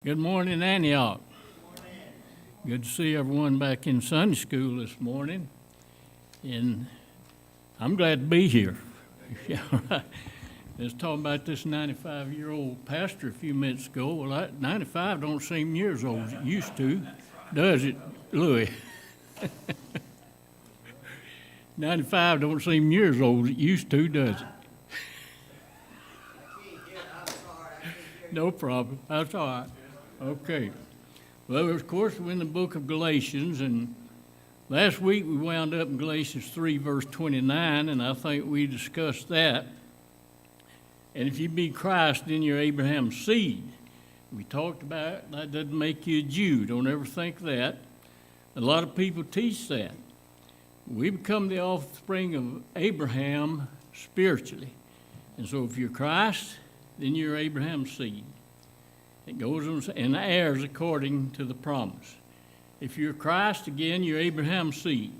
Good morning, Antioch. Good to see everyone back in Sunday school this morning. And I'm glad to be here. Yeah, right. I was talking about this 95-year-old pastor a few minutes ago. Well, 95 don't seem years old as it used to, does it, Louis? 95 don't seem years old as it used to, does it? No problem. That's all right. Okay. Well, of course, we're in the book of Galatians, and last week we wound up in Galatians 3, verse 29, and I think we discussed that. And if you be Christ, then you're Abraham's seed. We talked about that doesn't make you a Jew. Don't ever think that. A lot of people teach that. We become the offspring of Abraham spiritually. And so if you're Christ, then you're Abraham's seed. It goes on, and heirs according to the promise. If you're Christ, again, you're Abraham's seed.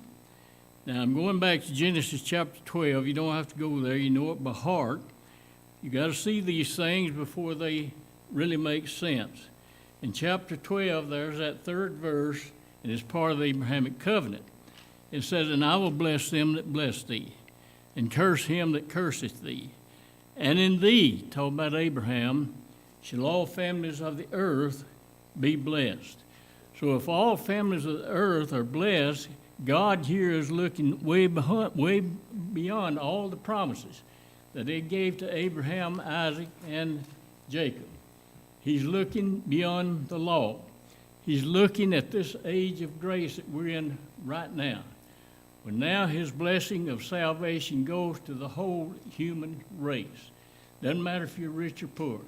Now, I'm going back to Genesis chapter 12. You don't have to go there. You know it by heart. You got to see these things before they really make sense. In chapter 12, there's that third verse, and it's part of the Abrahamic covenant. It says, "And I will bless them that bless thee, and curse him that curseth thee. And in thee," talking about Abraham, "shall all families of the earth be blessed." So if all families of the earth are blessed, God here is looking way beyond all the promises that he gave to Abraham, Isaac, and Jacob. He's looking beyond the law. He's looking at this age of grace that we're in right now. But now his blessing of salvation goes to the whole human race. Doesn't matter if you're rich or poor.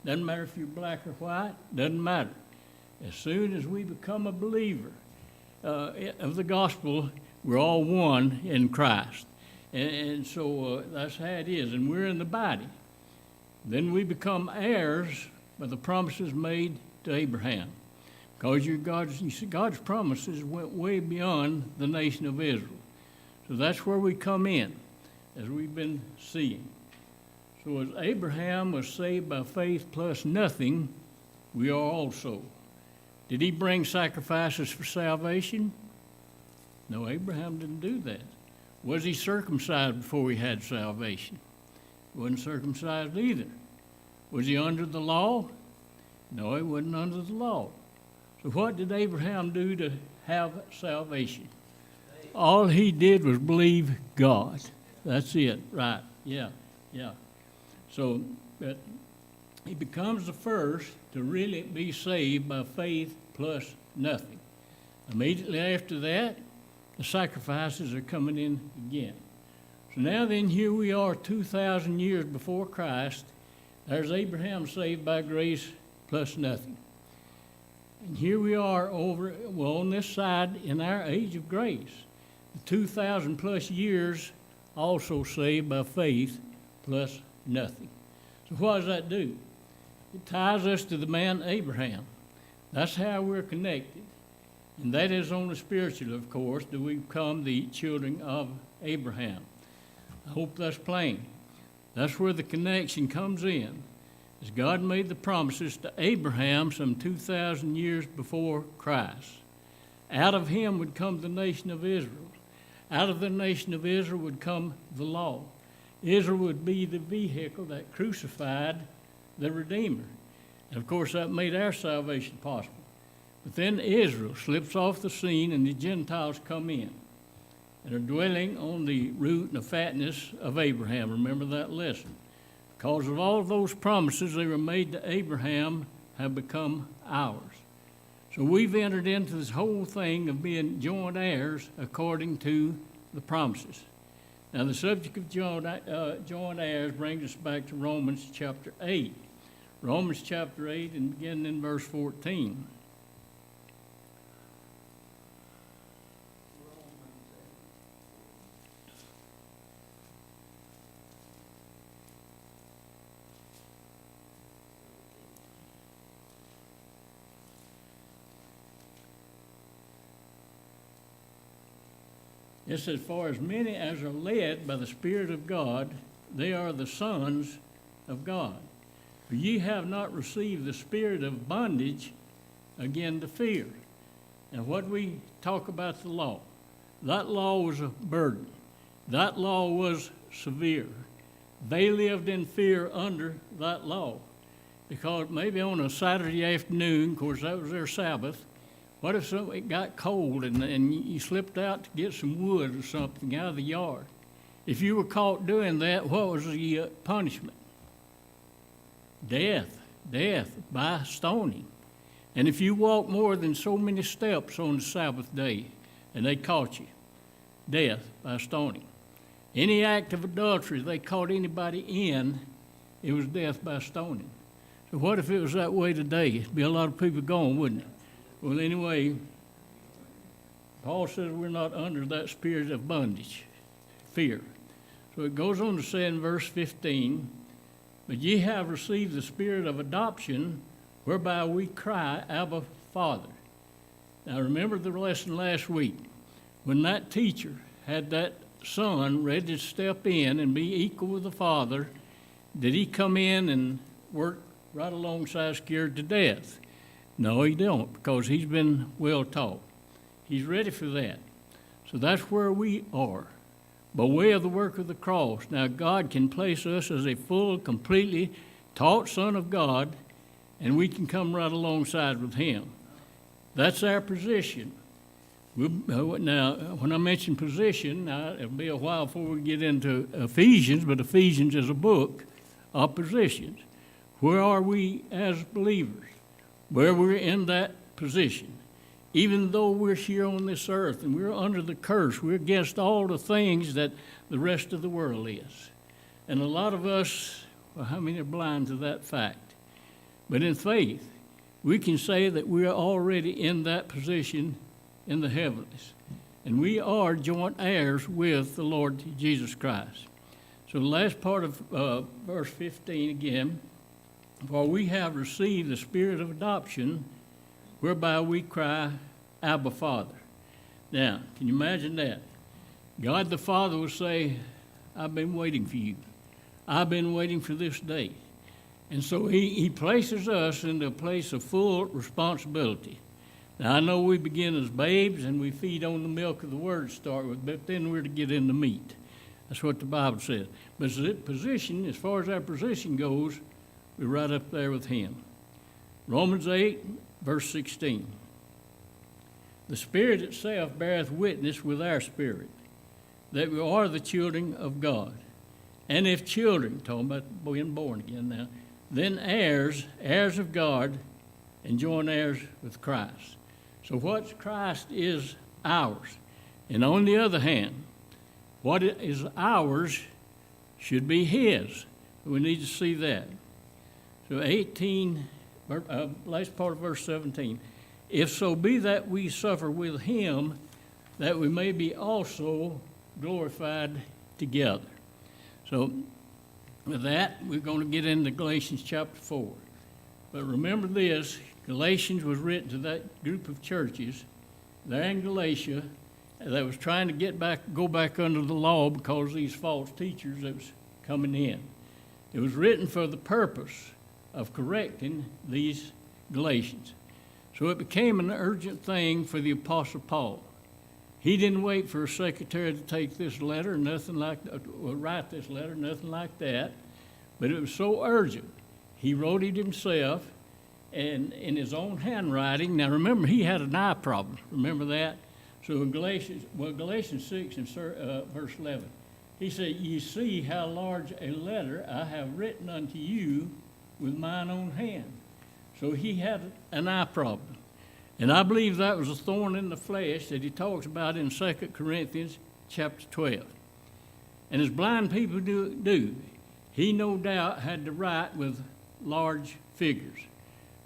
Doesn't matter if you're black or white. Doesn't matter. As soon as we become a believer of the gospel, we're all one in Christ. And so that's how it is. And we're in the body. Then we become heirs by the promises made to Abraham. Because God's promises went way beyond the nation of Israel. So that's where we come in, as we've been seeing. So as Abraham was saved by faith plus nothing, we are also. Did he bring sacrifices for salvation? No, Abraham didn't do that. Was he circumcised before he had salvation? He wasn't circumcised either. Was he under the law? No, he wasn't under the law. So what did Abraham do to have salvation? All he did was believe God. That's it, right? Yeah. So he becomes the first to really be saved by faith plus nothing. Immediately after that, the sacrifices are coming in again. So now then, here we are 2,000 years before Christ. There's Abraham saved by grace plus nothing. And here we are on this side in our age of grace. The 2,000 plus years also saved by faith plus nothing. So what does that do? It ties us to the man Abraham. That's how we're connected. And that is on the spiritual, of course, do we become the children of Abraham. I hope that's plain. That's where the connection comes in. As God made the promises to Abraham some 2,000 years before Christ. Out of him would come the nation of Israel. Out of the nation of Israel would come the law. Israel would be the vehicle that crucified the Redeemer. And of course, that made our salvation possible. But then Israel slips off the scene and the Gentiles come in and are dwelling on the root and the fatness of Abraham. Remember that lesson. Because of all of those promises they were made to Abraham have become ours. So we've entered into this whole thing of being joint heirs according to the promises. Now, the subject of joint heirs brings us back to Romans chapter 8. Romans chapter 8 and beginning in verse 14. It says, "For as many as are led by the Spirit of God, they are the sons of God. For ye have not received the spirit of bondage again to fear. And what we talk about the law, that law was a burden. That law was severe. They lived in fear under that law. Because maybe on a Saturday afternoon, of course that was their Sabbath, what if it got cold and you slipped out to get some wood or something out of the yard? If you were caught doing that, what was the punishment? Death by stoning. And if you walked more than so many steps on the Sabbath day and they caught you, death by stoning. Any act of adultery they caught anybody in, it was death by stoning. So what if it was that way today? It'd be a lot of people gone, wouldn't it? Well, anyway, Paul says we're not under that spirit of bondage, fear. So it goes on to say in verse 15, but ye have received the spirit of adoption, whereby we cry, Abba, Father. Now remember the lesson last week. When that teacher had that son ready to step in and be equal with the father, did he come in and work right alongside scared to death? No, he don't, because he's been well taught. He's ready for that. So that's where we are, by way of the work of the cross. Now God can place us as a full, completely taught son of God, and we can come right alongside with him. That's our position. Now, when I mention position, now it'll be a while before we get into Ephesians, but Ephesians is a book of positions. Where are we as believers? Where we're in that position. Even though we're here on this earth and we're under the curse, we're against all the things that the rest of the world is. And a lot of us, well, how many are blind to that fact? But in faith, we can say that we are already in that position in the heavens. And we are joint heirs with the Lord Jesus Christ. So the last part of verse 15 again, for we have received the spirit of adoption, whereby we cry, Abba, Father. Now, can you imagine that? God the Father will say, I've been waiting for you. I've been waiting for this day. And so he places us into a place of full responsibility. Now, I know we begin as babes and we feed on the milk of the word to start with, but then we're to get into meat. That's what the Bible says. But position, as far as our position goes, we're right up there with him. Romans 8, verse 16. The Spirit itself beareth witness with our spirit that we are the children of God. And if children, talking about being born again now, then heirs, heirs of God, and joint heirs with Christ. So what's Christ is ours. And on the other hand, what is ours should be his. We need to see that. So 18, last part of verse 17. If so be that we suffer with him, that we may be also glorified together. So with that, we're going to get into Galatians chapter 4. But remember this, Galatians was written to that group of churches there in Galatia that was trying to go back under the law because of these false teachers that was coming in. It was written for the purpose of correcting these Galatians. So it became an urgent thing for the Apostle Paul. He didn't wait for a secretary to take this letter, nothing like that, or write this letter, nothing like that. But it was so urgent. He wrote it himself and in his own handwriting. Now remember, he had an eye problem. Remember that? So in Galatians 6 and verse 11, he said, "Ye see how large a letter I have written unto you with mine own hand." So he had an eye problem. And I believe that was a thorn in the flesh that he talks about in 2 Corinthians chapter 12. And as blind people do, he no doubt had to write with large figures.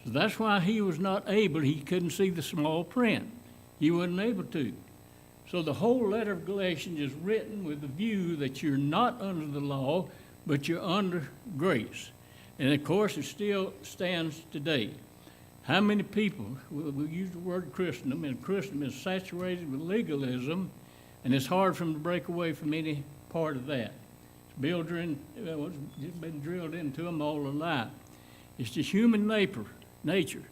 So that's why he was not able, he couldn't see the small print. He wasn't able to. So the whole letter of Galatians is written with the view that you're not under the law, but you're under grace. And of course, it still stands today. How many people, we use the word Christendom, and Christendom is saturated with legalism, and it's hard for them to break away from any part of that. It's been drilled into them all their life. It's the human nature.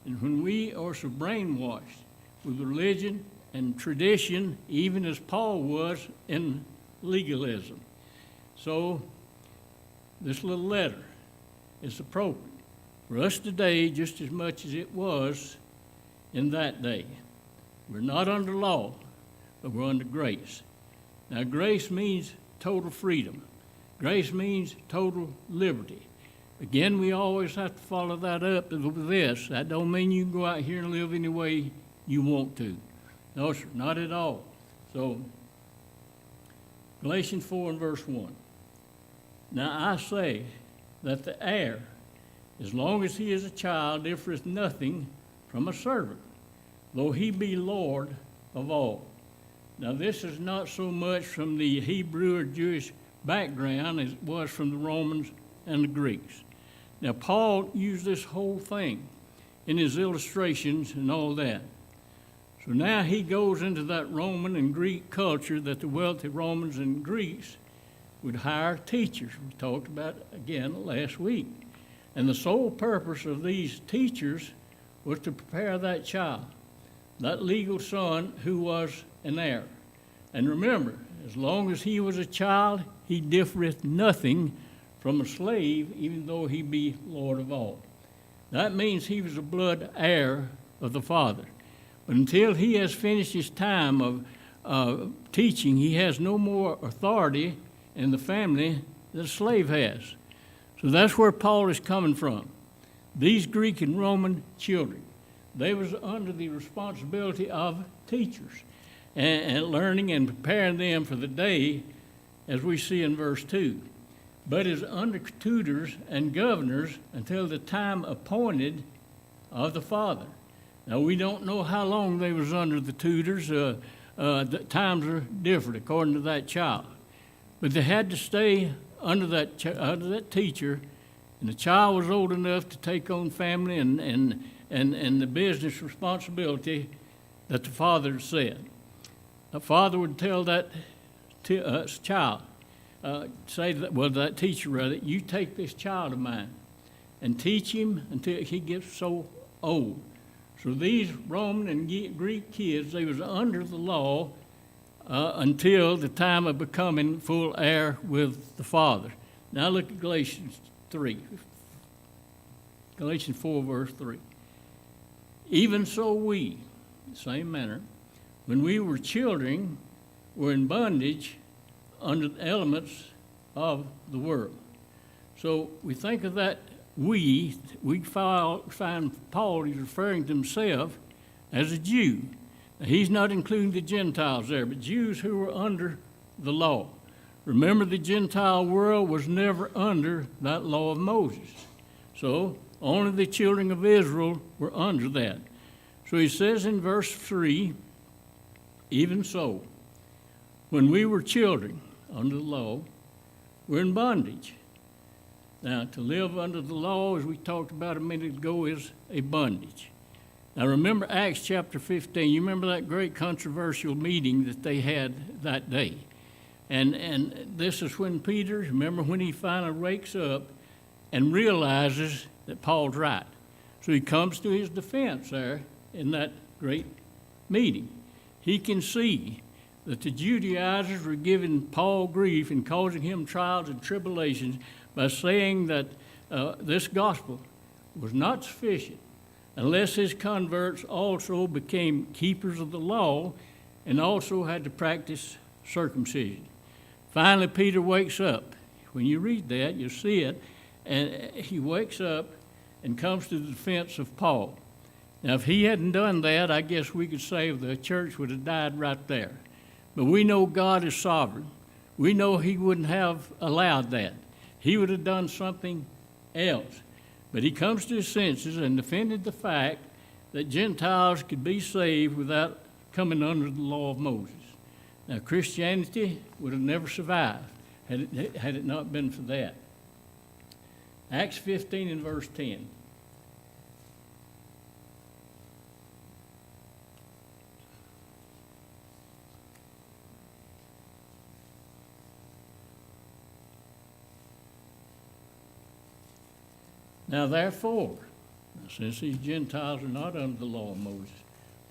And when we are so brainwashed with religion and tradition, even as Paul was in legalism. So this little letter is appropriate for us today just as much as it was in that day. We're not under law, but we're under grace. Now, grace means total freedom. Grace means total liberty. Again, we always have to follow that up with this. That don't mean you can go out here and live any way you want to. No, sir, not at all. So, Galatians 4 and verse 1. Now I say that the heir, as long as he is a child, differeth nothing from a servant, though he be Lord of all. Now this is not so much from the Hebrew or Jewish background as it was from the Romans and the Greeks. Now Paul used this whole thing in his illustrations and all that. So now he goes into that Roman and Greek culture that the wealthy Romans and Greeks would hire teachers. We talked about it again last week. And the sole purpose of these teachers was to prepare that child, that legal son who was an heir. And remember, as long as he was a child, he differeth nothing from a slave, even though he be Lord of all. That means he was a blood heir of the Father. But until he has finished his time of teaching, he has no more authority in the family that a slave has. So that's where Paul is coming from. These Greek and Roman children, they was under the responsibility of teachers and learning and preparing them for the day, as we see in verse 2. But as under tutors and governors until the time appointed of the Father. Now, we don't know how long they was under the tutors. The times are different according to that child. But they had to stay under that teacher, and the child was old enough to take on family and the business responsibility that the father said. The father would tell that child, that teacher rather, you take this child of mine and teach him until he gets so old. So these Roman and Greek kids, they was under the law until the time of becoming full heir with the Father. Now look at Galatians 3. Galatians 4, verse 3. Even so we, same manner, when we were children, were in bondage under the elements of the world. So we think of that we find Paul is referring to himself as a Jew. Now, he's not including the Gentiles there, but Jews who were under the law. Remember, the Gentile world was never under that law of Moses. So only the children of Israel were under that. So he says in verse 3, even so, when we were children under the law, we're in bondage. Now, to live under the law, as we talked about a minute ago, is a bondage. Now, remember Acts chapter 15. You remember that great controversial meeting that they had that day. And this is when Peter, remember when he finally wakes up and realizes that Paul's right. So he comes to his defense there in that great meeting. He can see that the Judaizers were giving Paul grief and causing him trials and tribulations by saying that this gospel was not sufficient unless his converts also became keepers of the law and also had to practice circumcision. Finally, Peter wakes up. When you read that, you see it, and he wakes up and comes to the defense of Paul. Now, if he hadn't done that, I guess we could say the church would have died right there. But we know God is sovereign. We know he wouldn't have allowed that. He would have done something else. But he comes to his senses and defended the fact that Gentiles could be saved without coming under the law of Moses. Now, Christianity would have never survived had it not been for that. Acts 15 and verse 10. Now therefore, since these Gentiles are not under the law of Moses,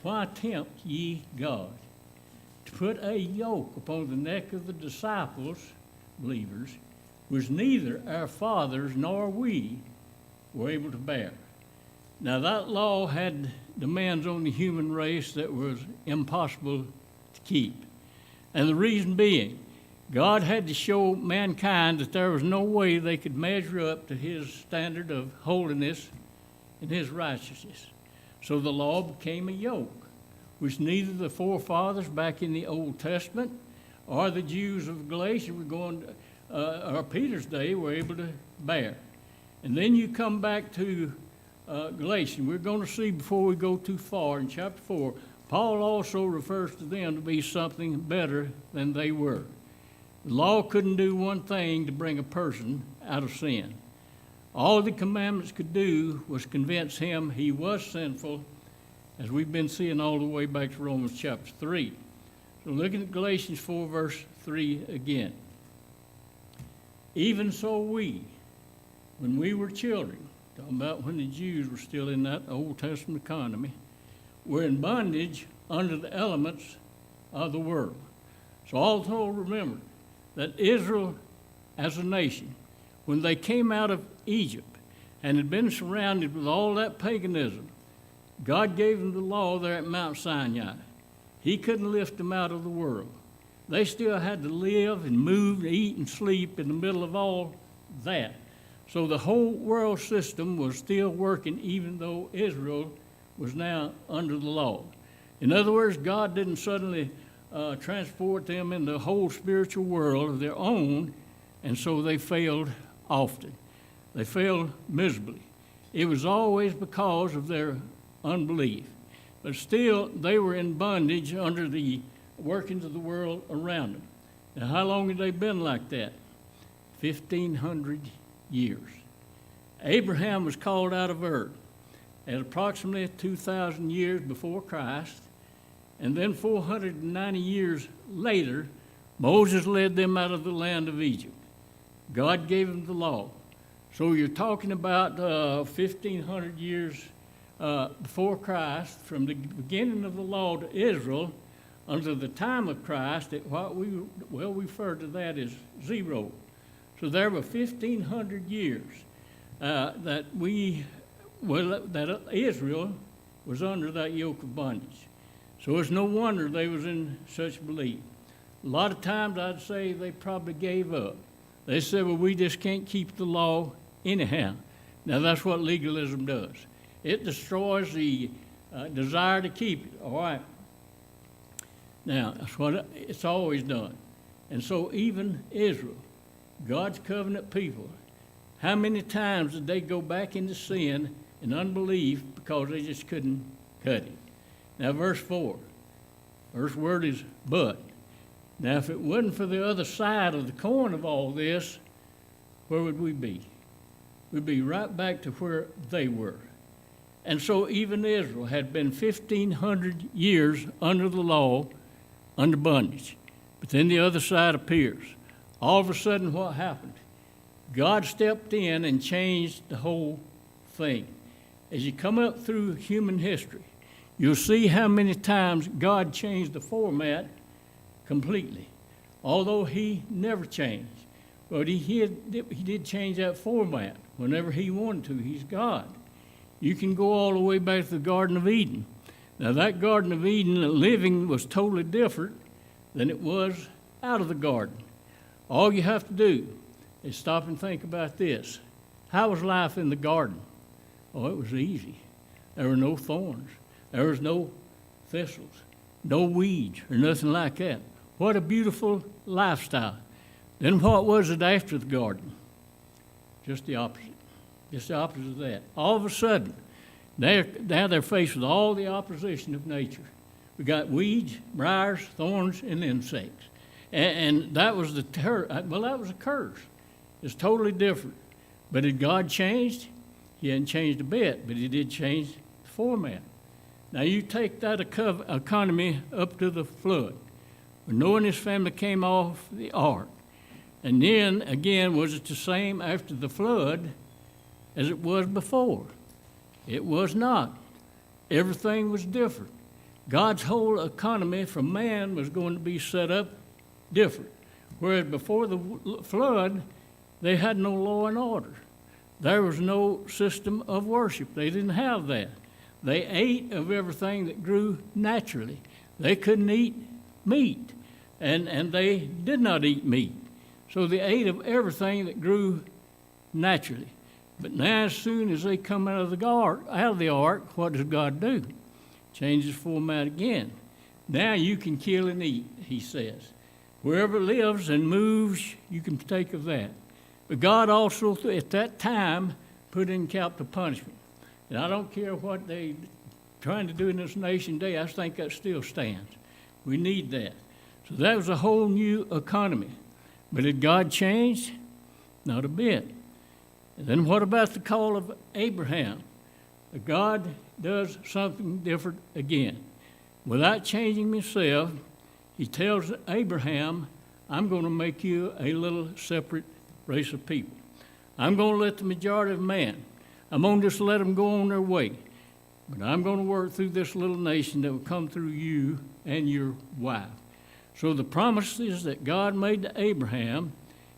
why tempt ye God to put a yoke upon the neck of the disciples, believers, which neither our fathers nor we were able to bear? Now that law had demands on the human race that was impossible to keep. And the reason being, God had to show mankind that there was no way they could measure up to his standard of holiness and his righteousness. So the law became a yoke, which neither the forefathers back in the Old Testament or the Jews of Galatia were or Peter's day were able to bear. And then you come back to Galatians. We're going to see before we go too far in chapter 4, Paul also refers to them to be something better than they were. The law couldn't do one thing to bring a person out of sin. All the commandments could do was convince him he was sinful, as we've been seeing all the way back to Romans chapter 3. So looking at Galatians 4, verse 3 again. Even so we, when we were children, talking about when the Jews were still in that Old Testament economy, were in bondage under the elements of the world. So also remember that Israel as a nation, when they came out of Egypt and had been surrounded with all that paganism, God gave them the law there at Mount Sinai. He couldn't lift them out of the world. They still had to live and move and eat and sleep in the middle of all that. So the whole world system was still working even though Israel was now under the law. In other words, God didn't suddenly transport them into a whole spiritual world of their own, and so they failed often. They failed miserably. It was always because of their unbelief. But still, they were in bondage under the workings of the world around them. Now, how long had they been like that? 1,500 years. Abraham was called out of Ur at approximately 2,000 years before Christ, and then 490 years later, Moses led them out of the land of Egypt. God gave them the law. So you're talking about 1,500 years before Christ, from the beginning of the law to Israel until the time of Christ, at what we refer to that as zero. So there were 1,500 years that Israel was under that yoke of bondage. So it's no wonder they was in such belief. A lot of times I'd say they probably gave up. They said, well, we just can't keep the law anyhow. Now that's what legalism does. It destroys the desire to keep it, all right? Now, that's what it's always done. And so even Israel, God's covenant people, how many times did they go back into sin and unbelief because they just couldn't cut it? Now, verse 4, first word is but. Now, if it wasn't for the other side of the coin of all this, where would we be? We'd be right back to where they were. And so even Israel had been 1,500 years under the law, under bondage. But then the other side appears. All of a sudden, what happened? God stepped in and changed the whole thing. As you come up through human history, you'll see how many times God changed the format completely. Although he never changed. But he did change that format whenever he wanted to. He's God. You can go all the way back to the Garden of Eden. Now that Garden of Eden living was totally different than it was out of the garden. All you have to do is stop and think about this. How was life in the garden? Oh, it was easy. There were no thorns. There was no thistles, no weeds, or nothing like that. What a beautiful lifestyle. Then what was it after the garden? Just the opposite. Just the opposite of that. All of a sudden, now they're faced with all the opposition of nature. We got weeds, briars, thorns, and insects. And that was that was a curse. It's totally different. But had God changed? He hadn't changed a bit, but he did change the format. Now you take that economy up to the flood. When Noah and his family came off the ark. And then, again, was it the same after the flood as it was before. It was not. Everything was different. God's whole economy for man was going to be set up different. Whereas before the flood, they had no law and order. There was no system of worship. They didn't have that. They ate of everything that grew naturally. They couldn't eat meat, and they did not eat meat. So they ate of everything that grew naturally. But now as soon as they come out of the ark, what does God do? Changes format again. Now you can kill and eat, he says. Wherever lives and moves, you can partake of that. But God also, at that time, put in capital punishment. And I don't care what they're trying to do in this nation today, I think that still stands. We need that. So that was a whole new economy. But did God change? Not a bit. And then what about the call of Abraham? God does something different again. Without changing himself, he tells Abraham, I'm going to make you a little separate race of people. I'm going to let the majority of man, I'm going to just let them go on their way. But I'm going to work through this little nation that will come through you and your wife. So the promises that God made to Abraham,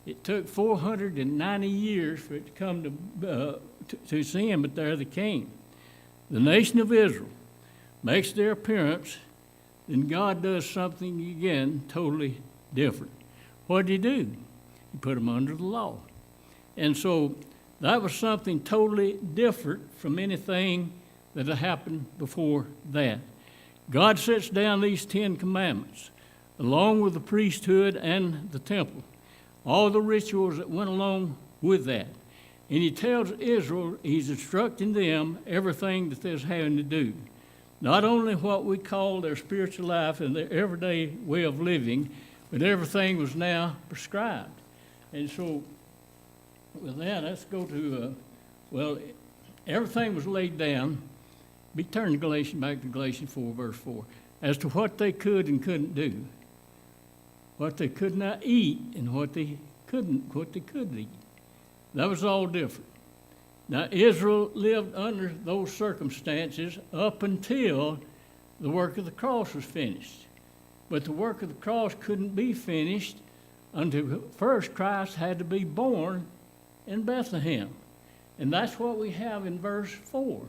it took 490 years for it to come to see him, but there they came. The nation of Israel makes their appearance, then God does something again totally different. What did he do? He put them under the law. And so that was something totally different from anything that had happened before that. God sets down these 10 commandments, along with the priesthood and the temple, all the rituals that went along with that. And he tells Israel, he's instructing them everything that they're having to do. Not only what we call their spiritual life and their everyday way of living, but everything was now prescribed. And so with that, let's go to, everything was laid down. Turn back to Galatians 4, verse 4, as to what they could and couldn't do, what they could not eat and what they could eat. That was all different. Now, Israel lived under those circumstances up until the work of the cross was finished. But the work of the cross couldn't be finished until first Christ had to be born in Bethlehem. And that's what we have in verse 4.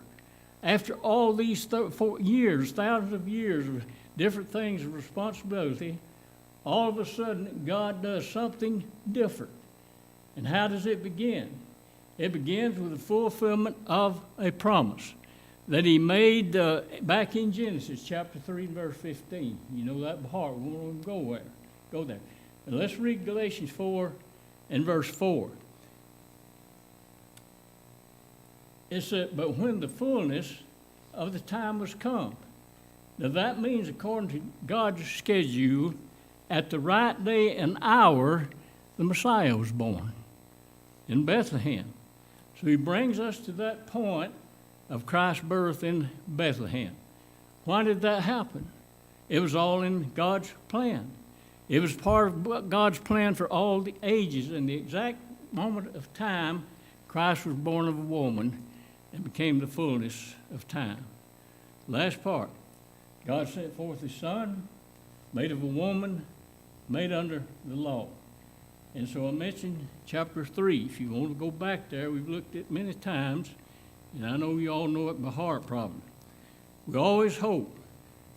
After all these 4 years, thousands of years of different things of responsibility, all of a sudden God does something different. And how does it begin? It begins with the fulfillment of a promise that he made back in Genesis chapter 3 and verse 15. You know that by heart. We won't go there. And let's read Galatians 4 and verse 4. It said, but when the fullness of the time was come. Now that means according to God's schedule, at the right day and hour, the Messiah was born in Bethlehem. So he brings us to that point of Christ's birth in Bethlehem. Why did that happen? It was all in God's plan. It was part of God's plan for all the ages. In the exact moment of time, Christ was born of a woman and became the fullness of time. Last part, God sent forth his Son, made of a woman, made under the law. And so I mentioned chapter 3. If you want to go back there, we've looked at it many times, and I know you all know it by heart probably. We always hope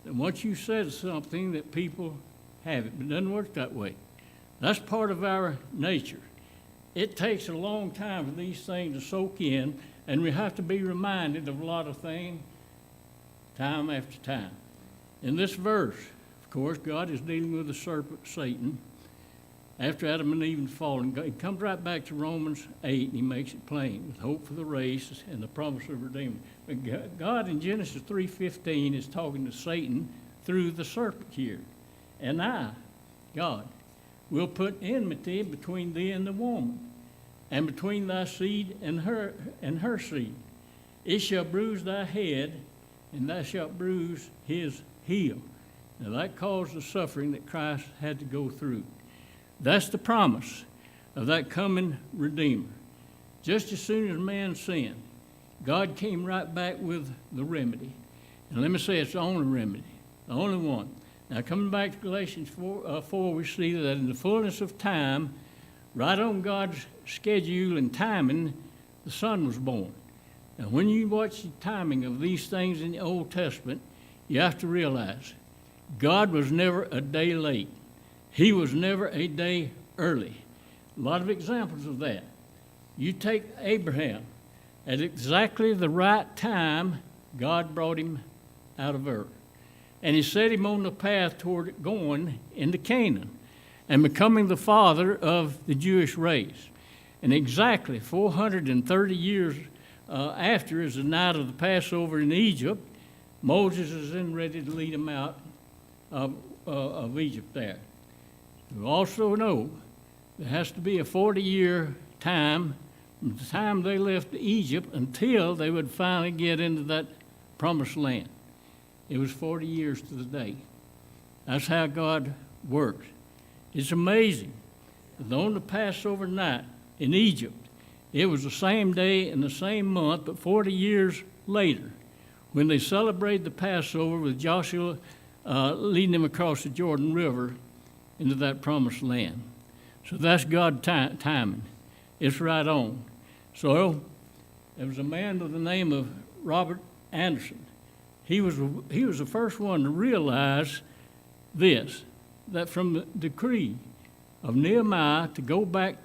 that once you said something that people have it, but it doesn't work that way. That's part of our nature. It takes a long time for these things to soak in, and we have to be reminded of a lot of things time after time. In this verse, of course, God is dealing with the serpent, Satan. After Adam and Eve fallen, he comes right back to Romans 8, and he makes it plain, with hope for the race and the promise of Redeemer. But God in Genesis 3:15 is talking to Satan through the serpent here. And I, God, will put enmity between thee and the woman, and between thy seed and her seed. It shall bruise thy head, and thou shalt bruise his heel. Now that caused the suffering that Christ had to go through. That's the promise of that coming Redeemer. just as soon as man sinned, God came right back with the remedy. And let me say, it's the only remedy, the only one. Now, coming back to Galatians 4, we see that in the fullness of time, right on God's schedule and timing, the Son was born. Now, when you watch the timing of these things in the Old Testament, you have to realize God was never a day late. He was never a day early. A lot of examples of that. You take Abraham. At exactly the right time, God brought him out of Ur. And he set him on the path toward going into Canaan and becoming the father of the Jewish race. And exactly 430 years after is the night of the Passover in Egypt, Moses is then ready to lead them out of Egypt there. We also know there has to be a 40-year time from the time they left Egypt until they would finally get into that promised land. It was 40 years to the day. That's how God works. It's amazing that on the Passover night in Egypt, it was the same day and the same month, but 40 years later, when they celebrated the Passover with Joshua leading them across the Jordan River into that promised land. So that's God's timing. It's right on. So there was a man by the name of Robert Anderson. He was the first one to realize this, that from the decree of Nehemiah to go back,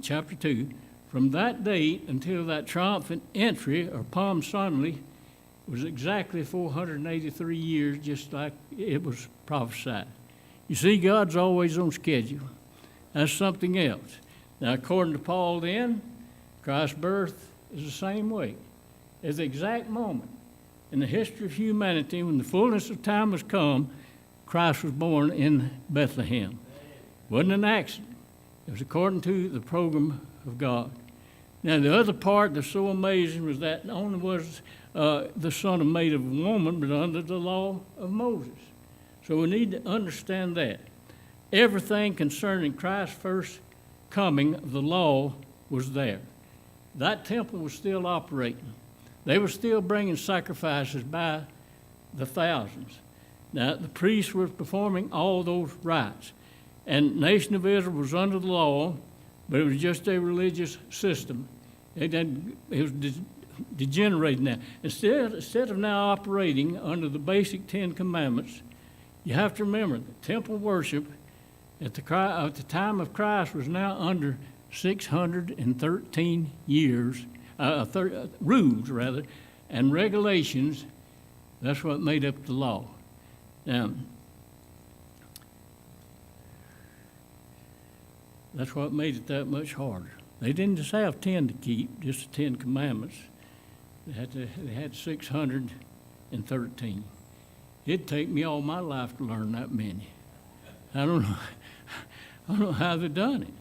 chapter 2, from that date until that triumphant entry, or Palm Sunday, was exactly 483 years, just like it was prophesied. You see, God's always on schedule. That's something else. Now, according to Paul then, Christ's birth is the same way. At the exact moment in the history of humanity, when the fullness of time has come, Christ was born in Bethlehem. It wasn't an accident. It was according to the program of God. Now, the other part that's so amazing was that not only was the son of made of a woman, but under the law of Moses. So we need to understand that. Everything concerning Christ's first coming, the law was there. That temple was still operating. They were still bringing sacrifices by the thousands. Now, the priests were performing all those rites. And the nation of Israel was under the law, but it was just a religious system. It was degenerating now. Instead of now operating under the basic 10 Commandments, you have to remember that temple worship at the time of Christ was now under 613 years, rules rather, and regulations. That's what made up the law. Now, that's what made it that much harder. They didn't just have 10 to keep, just the 10 Commandments. They had 613. It'd take me all my life to learn that many. I don't know how they done it.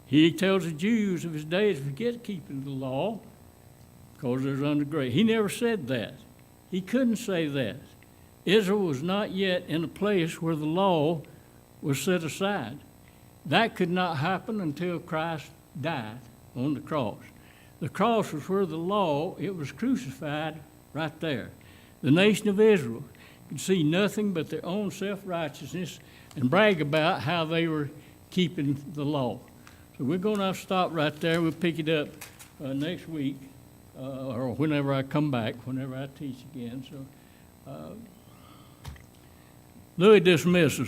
He tells the Jews of his day to forget keeping the law because they're under grace. He never said that. He couldn't say that. Israel was not yet in a place where the law was set aside. That could not happen until Christ died on the cross. The cross was where the law, it was crucified right there. The nation of Israel could see nothing but their own self-righteousness and brag about how they were keeping the law. So we're going to have to stop right there. We'll pick it up next week or whenever I come back, whenever I teach again. So Louis dismisses.